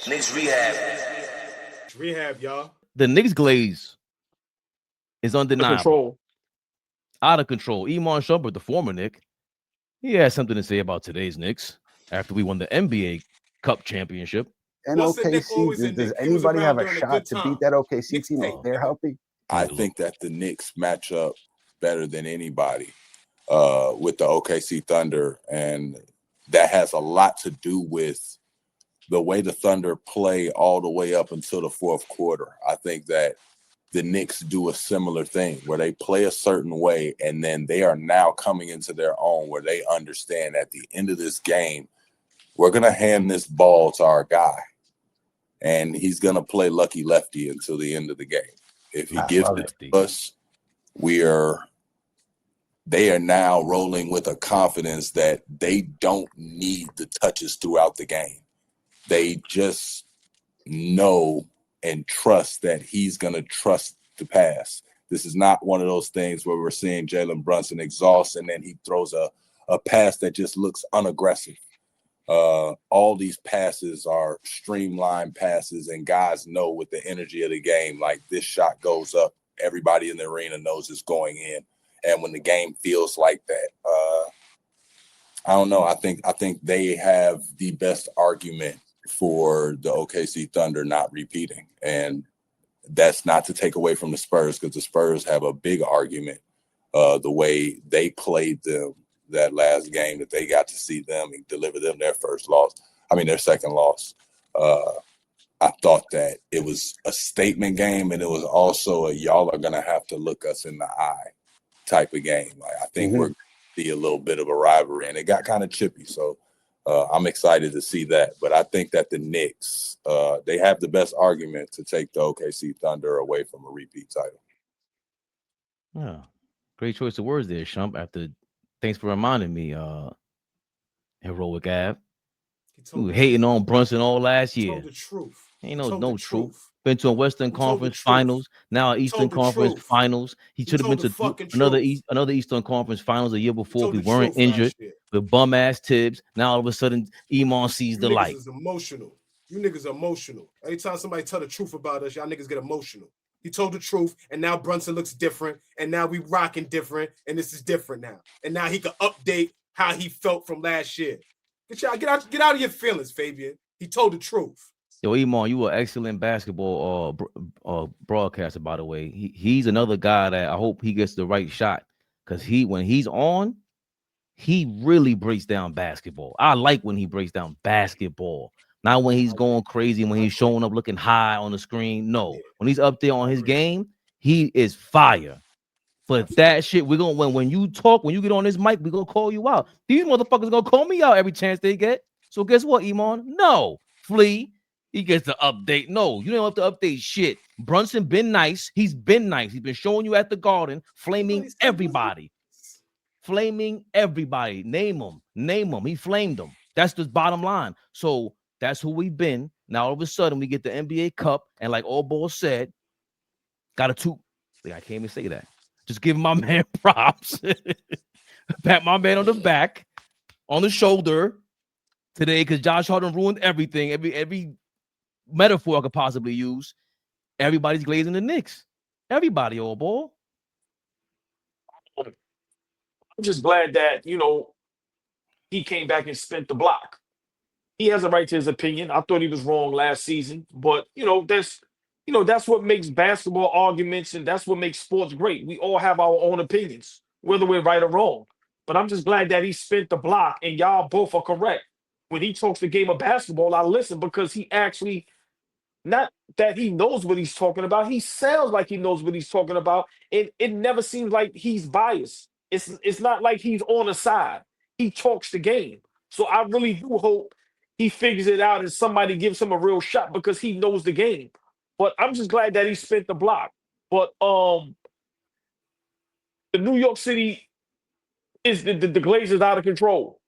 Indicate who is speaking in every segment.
Speaker 1: Knicks rehab.
Speaker 2: Rehab, y'all.
Speaker 3: The Knicks glaze is undeniable.
Speaker 4: Control.
Speaker 3: Out of control. Iman Shumpert, the former Knick, he has something to say about today's Knicks after we won the NBA Cup championship.
Speaker 5: And OKC, does anybody have a shot to beat that OKC team if they're healthy?
Speaker 6: I think that the Knicks match up better than anybody with the OKC Thunder, and that has a lot to do with the way the Thunder play all the way up until the fourth quarter. I think that the Knicks do a similar thing where they play a certain way, and then they are now coming into their own where they understand at the end of this game, we're going to hand this ball to our guy, and he's going to play lucky lefty until the end of the game. If he gives it to us, they are now rolling with a confidence that they don't need the touches throughout the game. They just know and trust that he's going to trust the pass. This is not one of those things where we're seeing Jalen Brunson exhaust and then he throws a pass that just looks unaggressive. All these passes are streamlined passes, and guys know with the energy of the game, like this shot goes up, everybody in the arena knows it's going in. And when the game feels like that, I don't know. I think they have the best argument for the OKC Thunder not repeating. And that's not to take away from the Spurs, because the Spurs have a big argument the way they played them that last game, that they got to see them and deliver them their second loss. I thought that it was a statement game, and it was also y'all are going to have to look us in the eye type of game. Like, I think we're going to see a little bit of a rivalry, and it got kind of chippy. So I'm excited to see that. But I think that the Knicks, they have the best argument to take the OKC Thunder away from a repeat title.
Speaker 3: Yeah, great choice of words there, Shump. Thanks for reminding me, Heroic Ave. You were hating on Brunson all last year.
Speaker 2: Told the truth.
Speaker 3: Ain't no truth. Been to a Western Conference Finals, now an Eastern Conference Finals. He should have been to another Eastern Conference Finals a year before if we weren't injured with bum ass Tibbs. Now all of a sudden, Iman sees the light.
Speaker 2: You niggas is emotional. You niggas are emotional. Anytime somebody tell the truth about us, y'all niggas get emotional. He told the truth, and now Brunson looks different, and now we rocking different, and this is different now. And now he can update how he felt from last year. Get out of your feelings, Fabian. He told the truth.
Speaker 3: Yo, Iman, you were an excellent basketball broadcaster, by the way. He's another guy that I hope he gets the right shot, because when he's on, he really breaks down basketball. I like when he breaks down basketball. Not when he's going crazy, when he's showing up looking high on the screen. No, when he's up there on his game, he is fire. But that shit, when you get on this mic, we're gonna call you out. These motherfuckers gonna call me out every chance they get. So guess what, Iman? No, Flea. He gets the update. No, you don't have to update shit. Brunson been nice. He's been nice. He's been showing you at the Garden, flaming everybody. Flaming everybody. Name him. He flamed them. That's the bottom line. So that's who we've been. Now all of a sudden we get the NBA Cup, and like AllBall said, got a two. I can't even say that. Just give my man props. Pat my man on the back, on the shoulder today, because Josh Harden ruined everything. Every metaphor I could possibly use. Everybody's glazing the Knicks. Everybody, AllBall.
Speaker 4: I'm just glad that, he came back and spent the block. He has a right to his opinion. I thought he was wrong last season, but that's what makes basketball arguments, and that's what makes sports great. We all have our own opinions, whether we're right or wrong. But I'm just glad that he spent the block, and y'all both are correct. When he talks the game of basketball, I listen, because he actually, not that he knows what he's talking about, he sounds like he knows what he's talking about, and it never seems like he's biased. It's not like he's on the side. He talks the game. So I really do hope he figures it out and somebody gives him a real shot, because he knows the game. But I'm just glad that he spent the block. But the New York City is the Glazers out of control,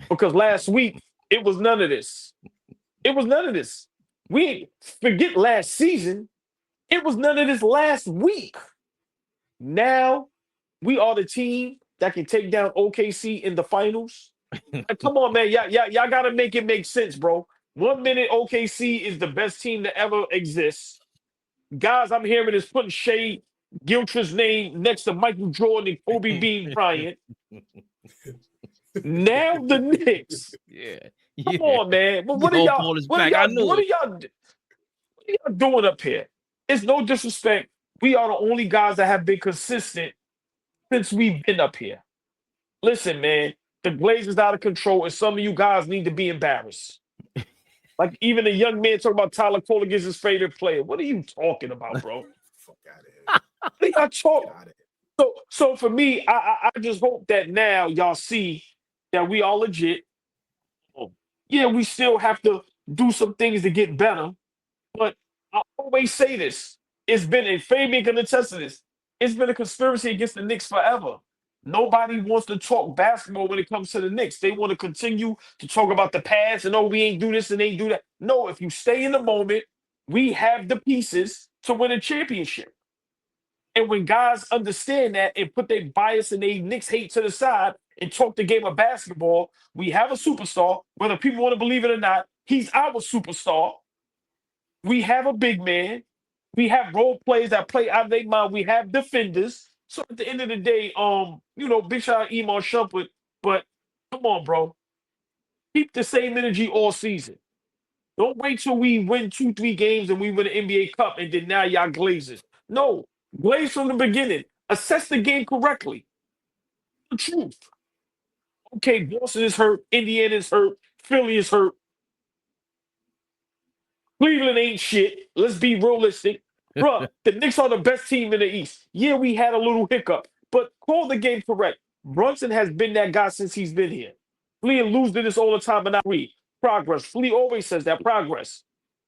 Speaker 4: because last week it was none of this. It was none of this. We forget last season. It was none of this last week. Now we are the team that can take down OKC in the finals. Come on, man. Y'all got to make it make sense, bro. 1 minute OKC is the best team to ever exist. Guys I'm hearing is putting Shea Gilchrist's name next to Michael Jordan and Kobe Bean Bryant. Now the Knicks.
Speaker 3: Yeah.
Speaker 4: Come on, man. But what are
Speaker 3: Yo,
Speaker 4: y'all?
Speaker 3: Paul is
Speaker 4: What are
Speaker 3: back. I
Speaker 4: y'all?
Speaker 3: knew
Speaker 4: What are
Speaker 3: it.
Speaker 4: y'all? What are y'all doing up here? It's no disrespect. We are the only guys that have been consistent since we've been up here. Listen, man, the Glaze is out of control, and some of you guys need to be embarrassed. Like even a young man talking about Tyler Cole against his favorite player. What are you talking about, bro?
Speaker 2: Fuck out of here.
Speaker 4: What are y'all talking?
Speaker 2: Get out of here.
Speaker 4: So for me, I just hope that now y'all see that we are legit. Yeah, we still have to do some things to get better. But I always say this. It's been a Fabian can attest to this. It's been a conspiracy against the Knicks forever. Nobody wants to talk basketball when it comes to the Knicks. They want to continue to talk about the past and we ain't do this and ain't do that. No, if you stay in the moment, we have the pieces to win a championship. And when guys understand that and put their bias and their Knicks hate to the side and talk the game of basketball, we have a superstar. Whether people want to believe it or not, he's our superstar. We have a big man. We have role players that play out of their mind. We have defenders. So at the end of the day, big shout out Iman Shumpert, but come on, bro. Keep the same energy all season. Don't wait till we win 2-3 games and we win an NBA Cup and then now y'all glazes. No, glaze from the beginning. Assess the game correctly. The truth. Okay, Boston is hurt. Indiana is hurt. Philly is hurt. Cleveland ain't shit. Let's be realistic. Bruh, the Knicks are the best team in the East. Yeah, we had a little hiccup, but call the game correct. Brunson has been that guy since he's been here. Flea and lose to this all the time, and I read. Progress. Flea always says that progress.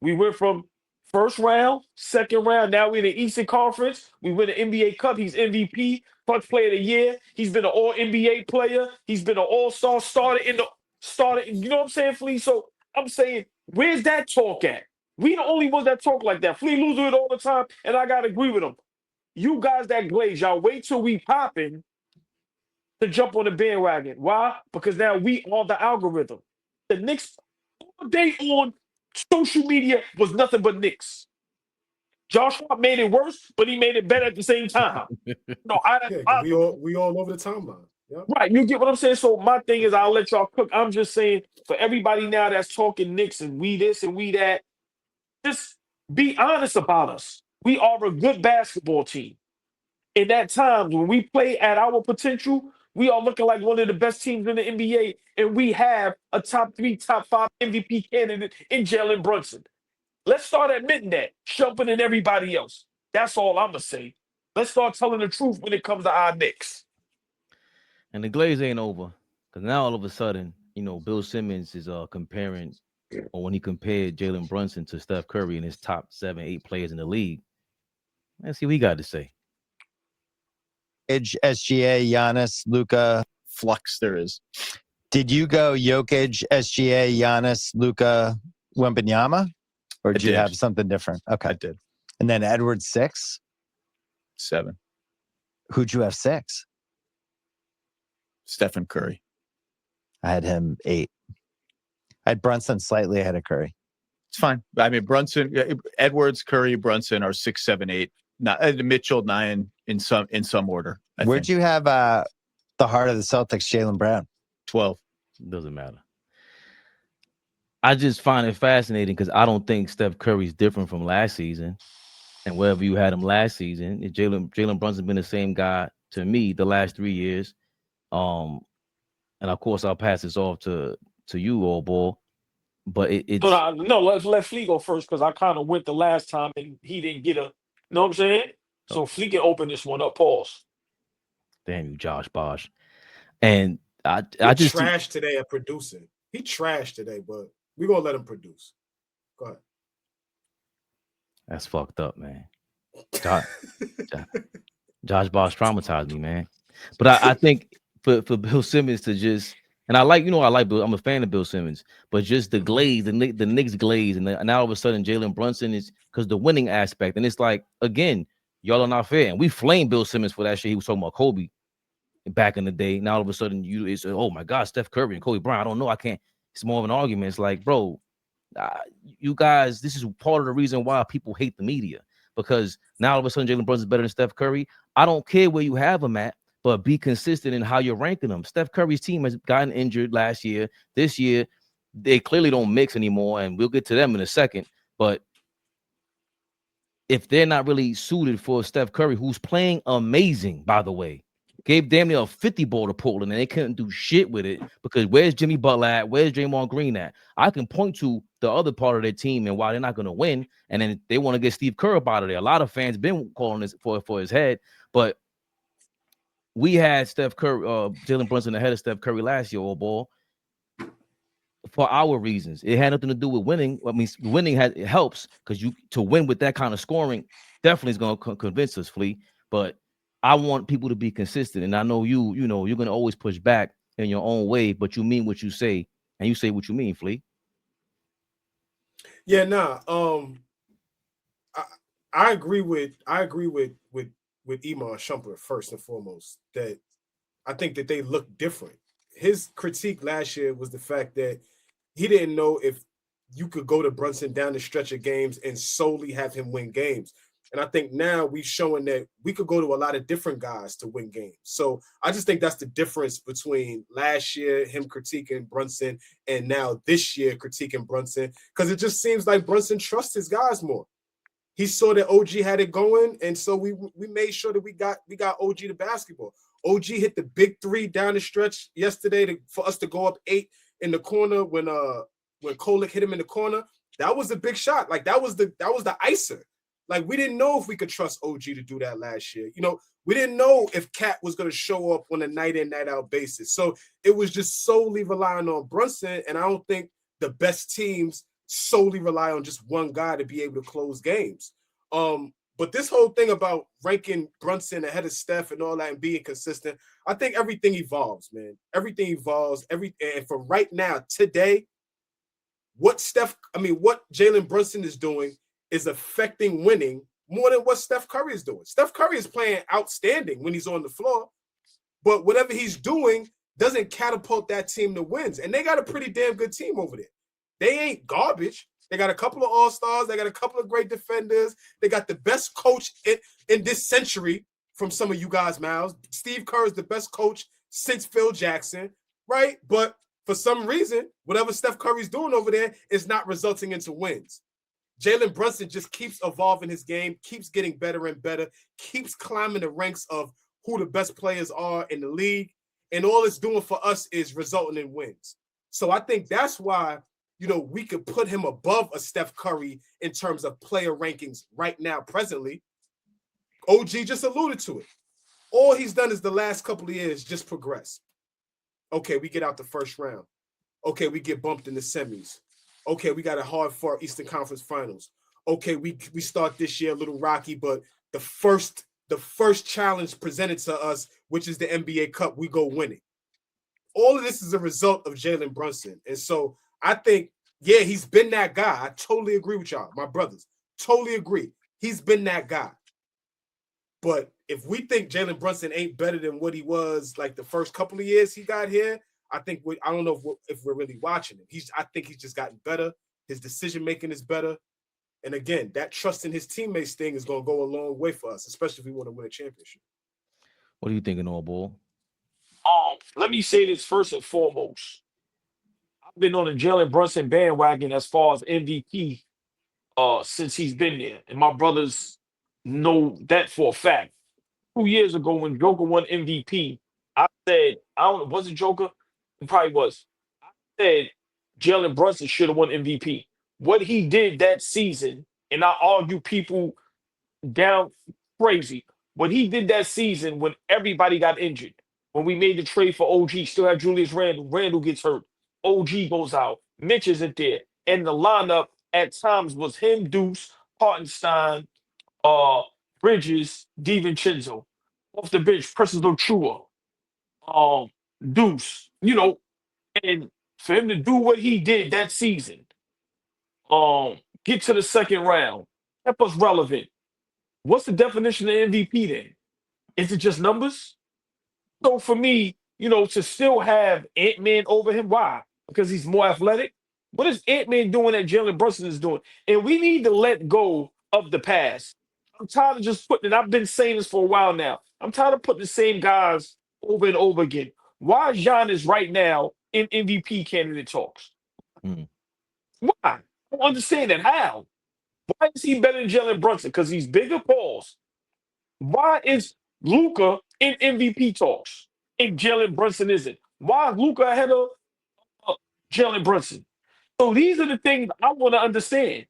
Speaker 4: We went from first round, second round, now we're in the Eastern Conference. We win the NBA Cup. He's MVP, Clutch Player of the Year. He's been an All-NBA player. He's been an All-Star starter. You know what I'm saying, Flea? So I'm saying, where's that talk at? We the only ones that talk like that. Flea loses it all the time, and I gotta agree with him. You guys that glaze, y'all wait till we popping to jump on the bandwagon. Why? Because now we are the algorithm. The Knicks all day on social media was nothing but Knicks. Josh Hart made it worse, but he made it better at the same time. No,
Speaker 2: we all over the timeline. Yep.
Speaker 4: Right, you get what I'm saying? So my thing is I'll let y'all cook. I'm just saying for everybody now that's talking Knicks and we this and we that, just be honest about us. We are a good basketball team. In that time, when we play at our potential, we are looking like one of the best teams in the NBA, and we have a top 3, top 5 MVP candidate in Jalen Brunson. Let's start admitting that, Shumpert and everybody else. That's all I'm going to say. Let's start telling the truth when it comes to our Knicks.
Speaker 3: And the glaze ain't over, because now all of a sudden, Bill Simmons is comparing, or when he compared Jalen Brunson to Steph Curry and his top 7, 8 players in the league. Let's see what he got to say.
Speaker 1: SGA, Giannis, Luka,
Speaker 7: flux there is.
Speaker 1: Did you go Jokic, SGA, Giannis, Luka, Wembanyama? Or did you have something different? Okay.
Speaker 7: I did.
Speaker 1: And then Edwards 6?
Speaker 7: 7.
Speaker 1: Who'd you have 6?
Speaker 7: Stephen Curry.
Speaker 1: I had him 8. I had Brunson slightly ahead of Curry.
Speaker 7: It's fine. I mean, Brunson, Edwards, Curry, Brunson are 6, 7, 8. Not Mitchell 9 in some order.
Speaker 1: Where'd you have the heart of the Celtics, Jaylen Brown?
Speaker 7: 12.
Speaker 3: Doesn't matter. I just find it fascinating because I don't think Steph Curry's different from last season. And wherever you had him last season, Jalen Brunson been the same guy to me the last 3 years. And of course I'll pass this off to you, AllBall. But it's
Speaker 4: no, let's let Flea go first because I kind of went the last time and he didn't get a. You know what I'm saying? So Flea can open this one up. Pause.
Speaker 3: Damn you, Josh Bosh. And I just
Speaker 2: trashed today at producing. He trashed today, but we're gonna let him produce. Go ahead.
Speaker 3: That's fucked up, man. Josh Bosh traumatized me, man. But I think for Bill Simmons to just, and I like Bill. I'm a fan of Bill Simmons, but just the glaze, the Knicks glaze, and now all of a sudden Jalen Brunson is because the winning aspect, and it's like again, y'all are not fair. And we flame Bill Simmons for that shit. He was talking about Kobe back in the day. Now all of a sudden it's oh my God, Steph Curry and Kobe Bryant. I don't know. I can't. It's more of an argument. It's like, bro, you guys, this is part of the reason why people hate the media, because now all of a sudden Jalen Brunson is better than Steph Curry. I don't care where you have him at, but be consistent in how you're ranking them. Steph Curry's team has gotten injured last year. This year, they clearly don't mix anymore, and we'll get to them in a second. But if they're not really suited for Steph Curry, who's playing amazing, by the way, gave damn near a 50 ball to Portland, and they couldn't do shit with it because where's Jimmy Butler at? Where's Draymond Green at? I can point to the other part of their team and why they're not going to win, and then they want to get Steve Kerr up out of there. A lot of fans been calling this for his head, but we had Steph Curry, Jalen Brunson ahead of Steph Curry last year, AllBall, for our reasons. It had nothing to do with winning. I mean, winning it helps because to win with that kind of scoring definitely is going to convince us, Flea. But I want people to be consistent, and I know you're going to always push back in your own way, but you mean what you say, and you say what you mean, Flea.
Speaker 2: Yeah, nah. I agree with Iman Shumpert first and foremost, that I think that they look different. His critique last year was the fact that he didn't know if you could go to Brunson down the stretch of games and solely have him win games. And I think now we've shown that we could go to a lot of different guys to win games. So I just think that's the difference between last year, him critiquing Brunson, and now this year critiquing Brunson, because it just seems like Brunson trusts his guys more. He saw that OG had it going, and so we made sure that we got OG the basketball. OG hit the big three down the stretch yesterday for us to go up 8 in the corner when Kolek hit him in the corner. That was a big shot. Like that was the icer. Like we didn't know if we could trust OG to do that last year. We didn't know if Cat was going to show up on a night in, night out basis. So it was just solely relying on Brunson, and I don't think the best teams solely rely on just one guy to be able to close games. But this whole thing about ranking Brunson ahead of Steph and all that and being consistent, I think everything evolves, man. Everything evolves. And for right now, today, what Jalen Brunson is doing is affecting winning more than what Steph Curry is doing. Steph Curry is playing outstanding when he's on the floor, but whatever he's doing doesn't catapult that team to wins. And they got a pretty damn good team over there. They ain't garbage. They got a couple of all-stars. They got a couple of great defenders. They got the best coach in this century from some of you guys' mouths. Steve Kerr is the best coach since Phil Jackson, right? But for some reason, whatever Steph Curry's doing over there is not resulting into wins. Jalen Brunson just keeps evolving his game, keeps getting better and better, keeps climbing the ranks of who the best players are in the league. And all it's doing for us is resulting in wins. So I think that's why we could put him above a Steph Curry in terms of player rankings right now, presently. OG just alluded to it. All he's done is the last couple of years just progress. Okay, we get out the first round. Okay, we get bumped in the semis. Okay, we got a hard-fought Eastern Conference Finals. Okay, we start this year a little rocky, but the first challenge presented to us, which is the NBA Cup, we go winning. All of this is a result of Jalen Brunson. And so I think, yeah, he's been that guy. I totally agree with y'all, my brothers. Totally agree. He's been that guy. But if we think Jalen Brunson ain't better than what he was like the first couple of years he got here, I don't know if we're really watching him. I think he's just gotten better. His decision-making is better. And again, that trust in his teammates thing is going to go a long way for us, especially if we want to win a championship.
Speaker 3: What are you thinking, AllBall?
Speaker 4: Let me say this first and foremost. I've been on the Jalen Brunson bandwagon as far as MVP since he's been there. And my brothers know that for a fact. 2 years ago when Joker won MVP, I said, was it Joker? It probably was. I said Jalen Brunson should have won MVP. What he did that season, and I argue people down crazy, what he did that season when everybody got injured, when we made the trade for OG, still had Julius Randle. Randle gets hurt. OG goes out. Mitch isn't there. And the lineup at times was him, Deuce, Hartenstein, Bridges, DiVincenzo. Off the bench, Precious Chua, Deuce, and for him to do what he did that season, get to the second round, kept us relevant. What's the definition of MVP then? Is it just numbers? So for me, to still have Ant-Man over him, why? Because he's more athletic? What is Ant-Man doing that Jalen Brunson is doing? And we need to let go of the past. I'm tired of just putting it. I've been saying this for a while now. I'm tired of putting the same guys over and over again. Why is Giannis right now in MVP candidate talks?
Speaker 3: Mm.
Speaker 4: Why? I don't understand that. How? Why is he better than Jalen Brunson? Because he's bigger. Pause. Why is Luka in MVP talks and Jalen Brunson isn't? Why is Luka ahead of Jalen Brunson? So these are the things I want to understand.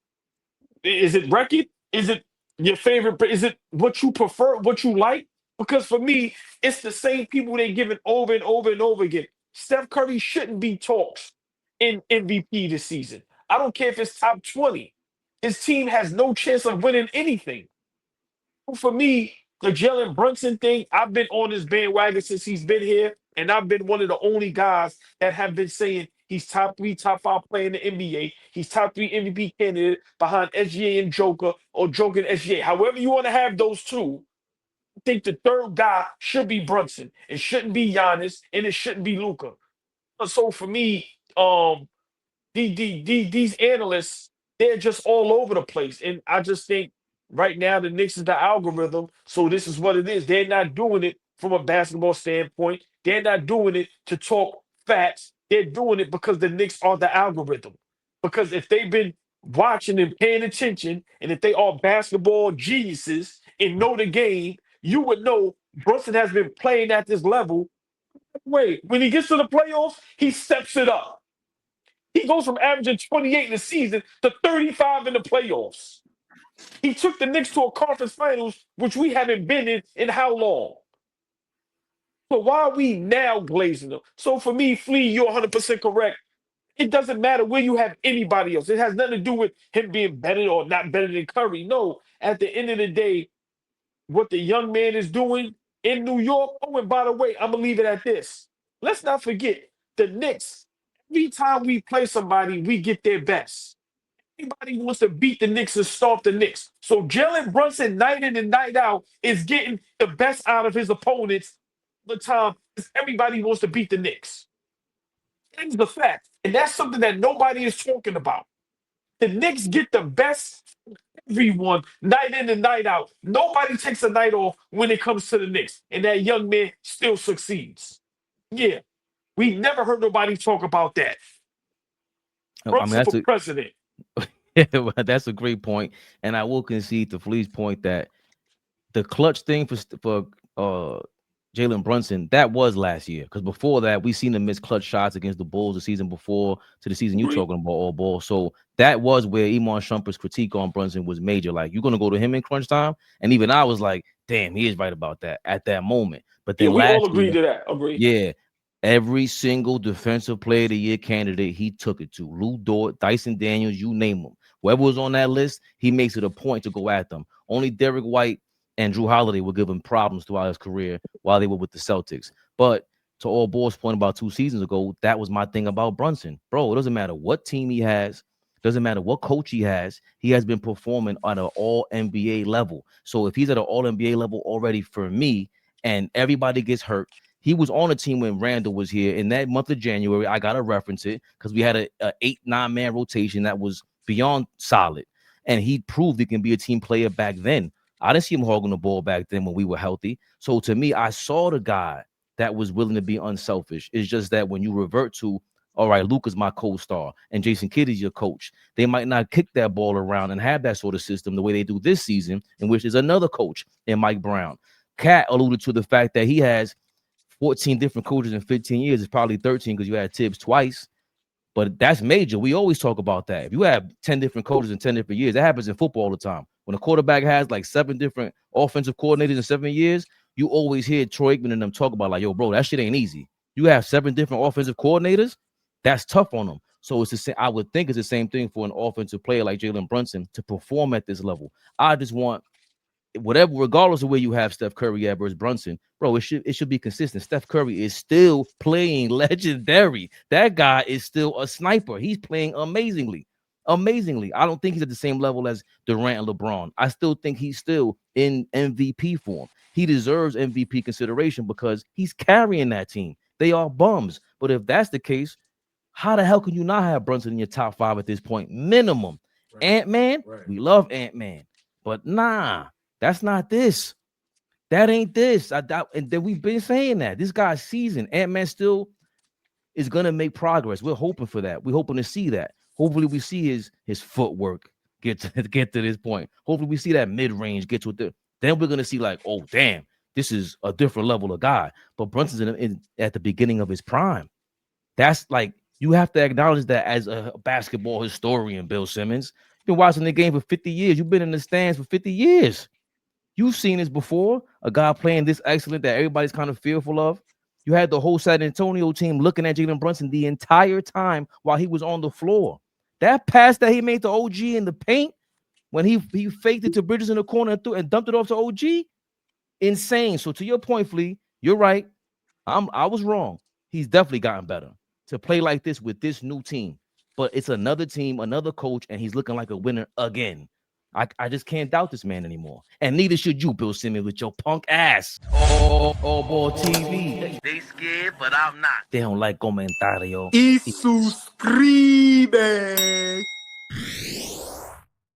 Speaker 4: Is it record? Is it your favorite? Is it what you prefer, what you like? Because for me, it's the same people they give it over and over and over again. Steph Curry shouldn't be talks in MVP this season. I don't care if it's top 20. His team has no chance of winning anything. For me, the Jalen Brunson thing, I've been on this bandwagon since he's been here, and I've been one of the only guys that have been saying he's top 3, top 5 player in the NBA. He's top 3 MVP candidate behind SGA and Joker, or Joker and SGA. However you want to have those two, I think the third guy should be Brunson. It shouldn't be Giannis, and it shouldn't be Luka. So for me, these analysts, they're just all over the place. And I just think right now the Knicks is the algorithm. So this is what it is. They're not doing it from a basketball standpoint. They're not doing it to talk facts. They're doing it because the Knicks are the algorithm. Because if they've been watching and paying attention, and if they are basketball geniuses and know the game, you would know Brunson has been playing at this level. Wait, when he gets to the playoffs, he steps it up. He goes from averaging 28 in the season to 35 in the playoffs. He took the Knicks to a conference finals, which we haven't been in how long? So why are we now glazing them? So for me, Flea, you're 100% correct. It doesn't matter where you have anybody else. It has nothing to do with him being better or not better than Curry. No, at the end of the day, what the young man is doing in New York. Oh, and by the way, I'm going to leave it at this. Let's not forget the Knicks. Every time we play somebody, we get their best. Everybody wants to beat the Knicks and stomp the Knicks. So Jalen Brunson, night in and night out, is getting the best out of his opponents all the time because everybody wants to beat the Knicks. That's the fact. And that's something that nobody is talking about. The Knicks get the best of everyone night in and night out. Nobody takes a night off when it comes to the Knicks. And that young man still succeeds. Yeah. We never heard nobody talk about that. Brunson
Speaker 3: that's
Speaker 4: for president.
Speaker 3: That's a great point, and I will concede to Flea's point that the clutch thing for Jalen Brunson, that was last year, because before that we seen him miss clutch shots against the Bulls the season before to the season you talking about, all ball. So that was where Iman Shumpert's critique on Brunson was major. Like, you're gonna go to him in crunch time, and even I was like, damn, he is right about that at that moment. But then
Speaker 4: we all agree to that. Agree.
Speaker 3: Yeah. Every single defensive player of the year candidate, he took it to. Lou Dort, Dyson Daniels, you name them. Whoever was on that list, he makes it a point to go at them. Only Derek White and Drew Holiday will give him problems throughout his career while they were with the Celtics. But to all Ball's point about 2 seasons ago, that was my thing about Brunson. Bro, it doesn't matter what team he has. Doesn't matter what coach he has been performing on an all-NBA level. So if he's at an all-NBA level already for me, and everybody gets hurt, he was on a team when Randall was here. In that month of January, I got to reference it because we had a 8-9-man rotation that was beyond solid. And he proved he can be a team player back then. I didn't see him hogging the ball back then when we were healthy. So to me, I saw the guy that was willing to be unselfish. It's just that when you revert to, all right, Luka's my co-star and Jason Kidd is your coach, they might not kick that ball around and have that sort of system the way they do this season, in which is another coach in Mike Brown. Cat alluded to the fact that he has 14 different coaches in 15 years. It's probably 13 because you had Tibbs twice, but that's major. We always talk about that. If you have 10 different coaches in 10 different years, that happens in football all the time. When a quarterback has like 7 different offensive coordinators in 7 years, you always hear Troy Aikman and them talk about like, yo, bro, that shit ain't easy. You have 7 different offensive coordinators. That's tough on them. So it's the same. I would think it's the same thing for an offensive player like Jalen Brunson to perform at this level. I just want whatever, regardless of where you have Steph Curry at versus Brunson, bro, it should be consistent. Steph Curry is still playing legendary. That guy is still a sniper. He's playing amazingly. I don't think he's at the same level as Durant and LeBron. I still think he's still in MVP form. He deserves MVP consideration because he's carrying that team. They are bums. But if that's the case, How the hell can you not have Brunson in your top 5 at this point? Minimum.
Speaker 2: Right.
Speaker 3: Ant-Man,
Speaker 2: Right.
Speaker 3: we love Ant-Man. But nah, that's not this. That ain't this. And then we've been saying that. This guy's seasoned. Ant-Man still is going to make progress. We're hoping for that. We're hoping to see that. Hopefully we see his footwork get to this point. Hopefully we see that mid-range get to it. Then we're going to see like, oh, damn, this is a different level of guy. But Brunson's at the beginning of his prime. That's like, you have to acknowledge that as a basketball historian, Bill Simmons. You've been watching the game for 50 years. You've been in the stands for 50 years. You've seen this before. A guy playing this excellent that everybody's kind of fearful of. You had the whole San Antonio team looking at Jalen Brunson the entire time while he was on the floor. That pass that he made to OG in the paint when he faked it to Bridges in the corner and dumped it off to OG, insane. So to your point, Flea, you're right. I was wrong. He's definitely gotten better to play like this with this new team. But it's another team, another coach, and he's looking like a winner again. I just can't doubt this man anymore. And neither should you, Bill Simmons, with your punk ass. AllBall TV. They scared, but I'm not. They don't like comentario.
Speaker 5: Y suscribe.